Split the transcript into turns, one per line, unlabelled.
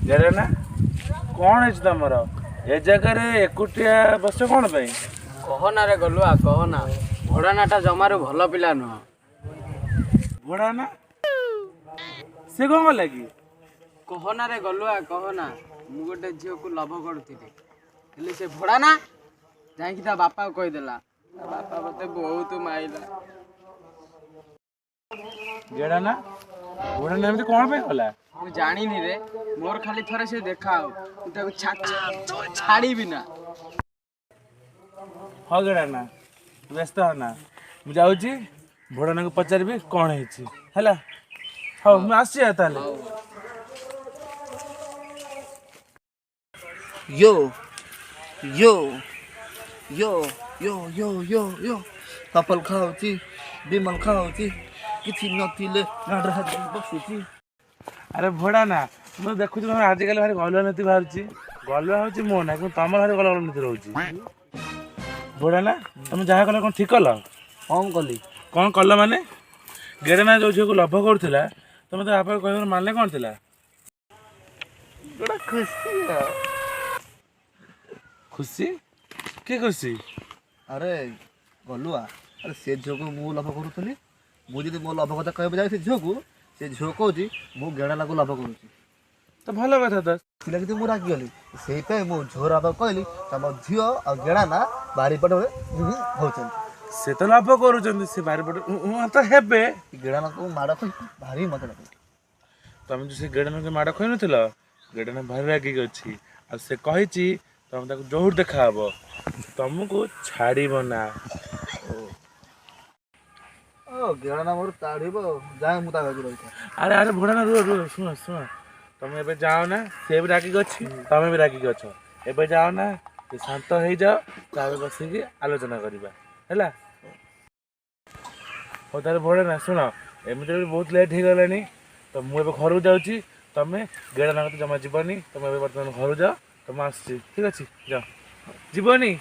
गेरे ना कौन है तुमर ए जगह एकुटिया बस कौन पे
कहना रे गलुआ कहना भड़ानाटा जमारू भल पिला नुह
भोड़ा ना से कौन लगी
कहना रे गलुआ कहना मु गोटे झील को लभ करुली से भड़ाना जाकि ता बापा को कहीदेला बापा मत बहुत माइला
गेड़ा ना भोड़ा ना एमती कौन पे गला
मु जानी रे मोर खाली थरे से देखा छाड़ी भी ना
हाँ गेड़ा ना व्यस्त हो ना मुझे जाऊँगी भोड़ा को पचारि कौन है हाँ मुझे आसी ताले
यो यो यो यो यो यो यो कपल खाऊची विमल खाऊची किसी नथिले गाड़ हाथ बसुची
अरे भोड़ा ना मुझे देखुची तुम आजिकल भारी गलुआ नीति बाहर गलुआ हूँ मो ना कि तुम भारी गलुआ नीति रोचे भोड़ा ना तुम जहाँ कल कौन ठीक कल
कौन कली
कौन कल माने गेड़े ना जो झील को लभ करूला तुम तो बापा कह माने कौन थी
गोटा खुशी
खुशी के खुशी
अरे गलुआ अरे से झील को मु लभ करूली मुझे मो लभ कथा कह जाए झील को से झील कौन मु गेड़ा लागू लभ करुँची
तो भल कथा तो
लगी मुझे रागिगली से मुझे झोर बाबा कहली तुम झील आ गेड़ा ना बारीपट होती
से तो लाभ करूँ से बारिपट तो हेबे
गेड़ा ना को माड़ खी भारी मजा लगे
तुम जो से गेड़ना के माड़ खुई नथिल गेड़ना भारी रागिक अच्छी आ से कही तुम ताको जोर देखा हब तुमको छाड़ब ना
ओ गेड़ा ना मोर ताड़ब जाए मुझे रही
अरे अरे भोड़ा ना रुह रुह शुण शुण तुम एबे जाओ ना से भी रागिक अच्छी तुम भी रागिक अछ एबे जाओ ना शांत हो जाओ तावे बसिकी आलोचना करवा है हो तारे भोड़ा ना शुण एमती भी बहुत लेट हो गलानी तो मुझे घर को जाऊँगी तुम गेड़ा ना जमा जीवनी तुम बर्तमान घर जाओ तुम आस ठीक अच्छे जाओ जीवनी।